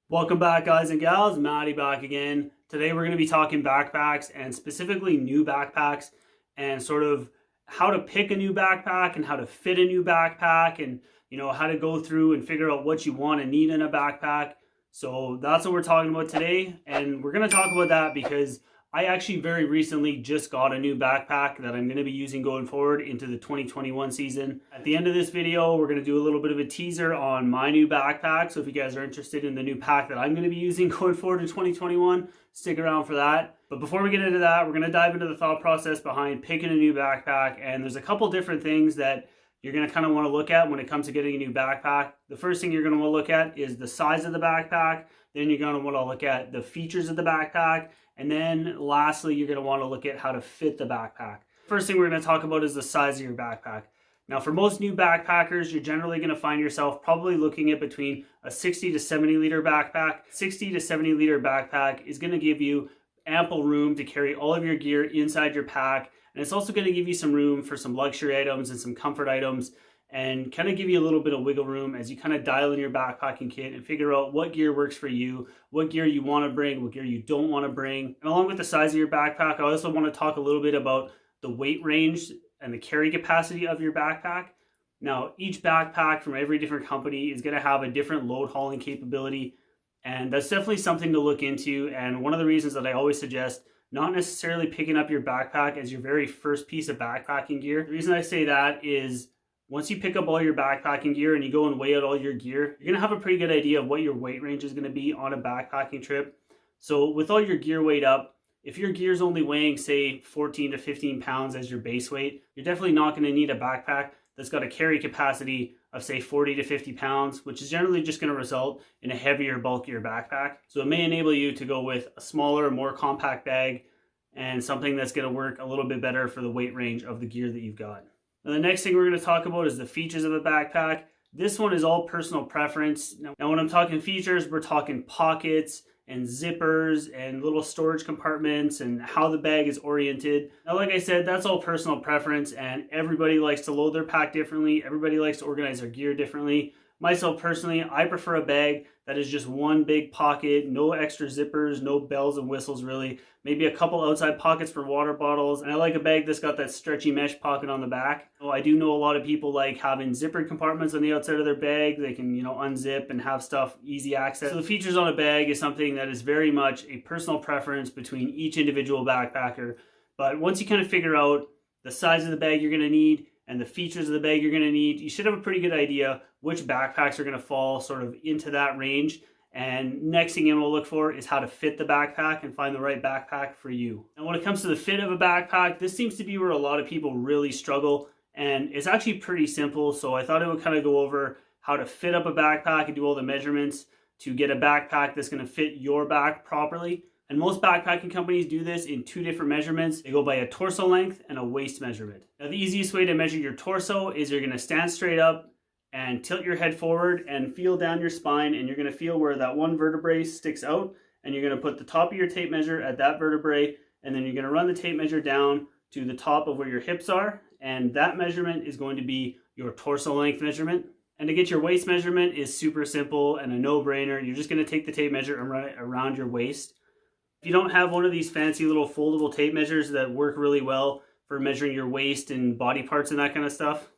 Welcome back, guys and gals. Matty back again. Today we're going to be talking backpacks, and specifically new backpacks, and sort of how to pick a new backpack and how to fit a new backpack, and how to go through and figure out what you want and need in a backpack. So that's what we're talking about today, and we're going to talk about that because I actually very recently just got a new backpack that I'm going to be using going forward into the 2021 season. At the end of this video, we're going to do a little bit of a teaser on my new backpack. So if you guys are interested in the new pack that I'm going to be using going forward in 2021, stick around for that. But before we get into that, we're going to dive into the thought process behind picking a new backpack. And there's a couple different things that you're going to kind of want to look at when it comes to getting a new backpack. The first thing you're going to want to look at is the size of the backpack. Then you're going to want to look at the features of the backpack. And then lastly, you're going to want to look at how to fit the backpack. First thing we're going to talk about is the size of your backpack. Now, for most new backpackers, you're generally going to find yourself probably looking at between a 60 to 70 liter backpack. 60 to 70 liter backpack is going to give you ample room to carry all of your gear inside your pack. And it's also going to give you some room for some luxury items and some comfort items, and kind of give you a little bit of wiggle room as you kind of dial in your backpacking kit and figure out what gear works for you, what gear you want to bring, what gear you don't want to bring. And along with the size of your backpack, I also want to talk a little bit about the weight range and the carry capacity of your backpack. Now, each backpack from every different company is going to have a different load hauling capability, and that's definitely something to look into. And one of the reasons that I always suggest not necessarily picking up your backpack as your very first piece of backpacking gear. The reason I say that is once you pick up all your backpacking gear and you go and weigh out all your gear, you're going to have a pretty good idea of what your weight range is going to be on a backpacking trip. So with all your gear weighed up, if your gear is only weighing, say, 14 to 15 pounds as your base weight, you're definitely not going to need a backpack that's got a carry capacity of, say, 40 to 50 pounds, which is generally just going to result in a heavier, bulkier backpack. So it may enable you to go with a smaller, more compact bag and something that's going to work a little bit better for the weight range of the gear that you've got. Now, the next thing we're going to talk about is the features of a backpack. This one is all personal preference. Now, when I'm talking features, we're talking pockets and zippers and little storage compartments and how the bag is oriented. Now, like I said, that's all personal preference, and everybody likes to load their pack differently. Everybody likes to organize their gear differently. Myself personally, I prefer a bag that is just one big pocket, no extra zippers, no bells and whistles really. Maybe a couple outside pockets for water bottles. And I like a bag that's got that stretchy mesh pocket on the back. So I do know a lot of people like having zippered compartments on the outside of their bag. They can, unzip and have stuff easy access. So the features on a bag is something that is very much a personal preference between each individual backpacker. But once you kind of figure out the size of the bag you're going to need and the features of the bag you're going to need, you should have a pretty good idea which backpacks are going to fall sort of into that range. And next thing you want to look for is how to fit the backpack and find the right backpack for you. And when it comes to the fit of a backpack, this seems to be where a lot of people really struggle, and it's actually pretty simple. So I thought I would kind of go over how to fit up a backpack and do all the measurements to get a backpack that's going to fit your back properly. And most backpacking companies do this in two different measurements. They go by a torso length and a waist measurement. Now, the easiest way to measure your torso is you're going to stand straight up and tilt your head forward and feel down your spine, and you're going to feel where that one vertebrae sticks out, and you're going to put the top of your tape measure at that vertebrae, and then you're going to run the tape measure down to the top of where your hips are, and that measurement is going to be your torso length measurement. And to get your waist measurement is super simple and a no-brainer. You're just going to take the tape measure and run it around your waist. If you don't have one of these fancy little foldable tape measures that work really well for measuring your waist and body parts and that kind of stuff,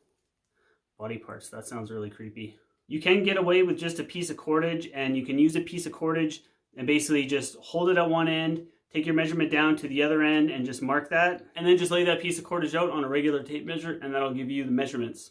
body parts, that sounds really creepy. You can get away with just a piece of cordage, and you can use a piece of cordage and basically just hold it at one end, take your measurement down to the other end and just mark that, and then just lay that piece of cordage out on a regular tape measure, and that'll give you the measurements.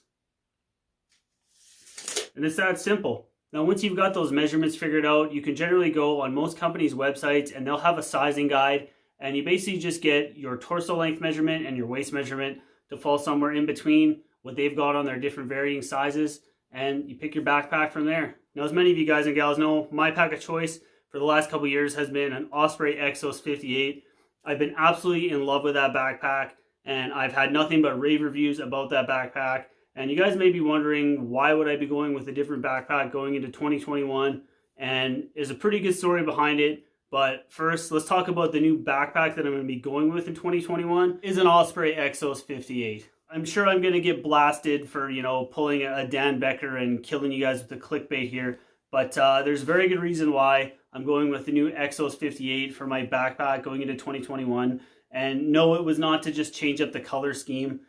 And it's that simple. Now, once you've got those measurements figured out, you can generally go on most companies' websites and they'll have a sizing guide, and you basically just get your torso length measurement and your waist measurement to fall somewhere in between what they've got on their different varying sizes, and you pick your backpack from there. Now, as many of you guys and gals know, my pack of choice for the last couple years has been an Osprey Exos 58. I've been absolutely in love with that backpack, and I've had nothing but rave reviews about that backpack. And you guys may be wondering, why would I be going with a different backpack going into 2021? And there's a pretty good story behind it. But first, let's talk about the new backpack that I'm going to be going with in 2021. Is an Osprey Exos 58. I'm sure I'm going to get blasted for, pulling a Dan Becker and killing you guys with the clickbait here. But there's a very good reason why I'm going with the new Exos 58 for my backpack going into 2021. And no, it was not to just change up the color scheme.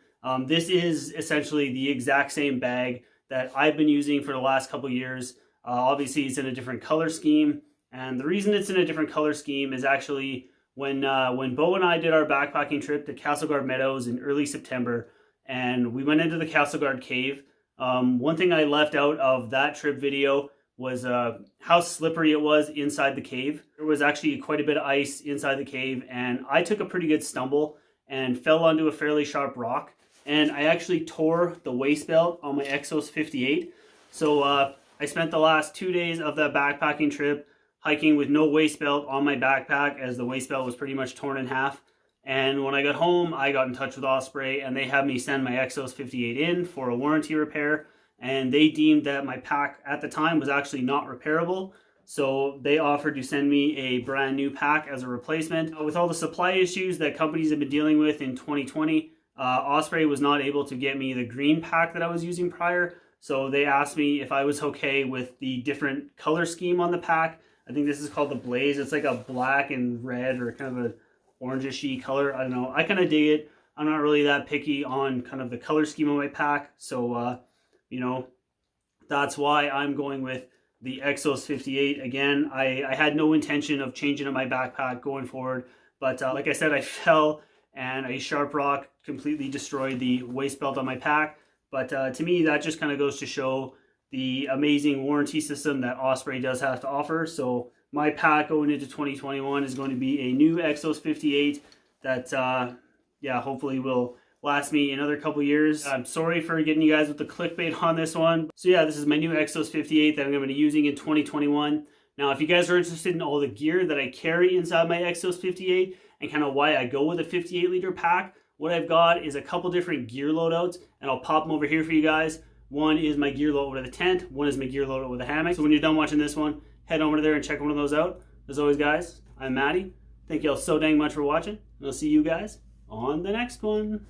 This is essentially the exact same bag that I've been using for the last couple years. Obviously, it's in a different color scheme. And the reason it's in a different color scheme is actually when Bo and I did our backpacking trip to Castleguard Meadows in early September, and we went into the Castleguard Cave. One thing I left out of that trip video was how slippery it was inside the cave. There was actually quite a bit of ice inside the cave, and I took a pretty good stumble and fell onto a fairly sharp rock, and I actually tore the waist belt on my Exos 58. So I spent the last 2 days of that backpacking trip hiking with no waist belt on my backpack, as the waist belt was pretty much torn in half. And when I got home, I got in touch with Osprey, and they had me send my Exos 58 in for a warranty repair. And they deemed that my pack at the time was actually not repairable. So they offered to send me a brand new pack as a replacement. With all the supply issues that companies have been dealing with in 2020, Osprey was not able to get me the green pack that I was using prior. So they asked me if I was okay with the different color scheme on the pack. I think this is called the Blaze. It's like a black and red, or kind of a orangey color. I don't know. I kind of dig it. I'm not really that picky on kind of the color scheme of my pack. So, you know, that's why I'm going with the Exos 58. Again, I had no intention of changing up my backpack going forward. But like I said, I fell, and a sharp rock completely destroyed the waist belt on my pack. But to me, that just kind of goes to show the amazing warranty system that Osprey does have to offer. So my pack going into 2021 is going to be a new Exos 58 that, yeah, hopefully will last me another couple years. I'm sorry for getting you guys with the clickbait on this one. So yeah, this is my new Exos 58 that I'm going to be using in 2021. Now, if you guys are interested in all the gear that I carry inside my Exos 58 and kind of why I go with a 58 liter pack, what I've got is a couple different gear loadouts, and I'll pop them over here for you guys. One is my gear loadout with a tent. One is my gear loadout with a hammock. So when you're done watching this one, head over there and check one of those out. As always, guys, I'm Matty. Thank you all so dang much for watching, and I'll see you guys on the next one.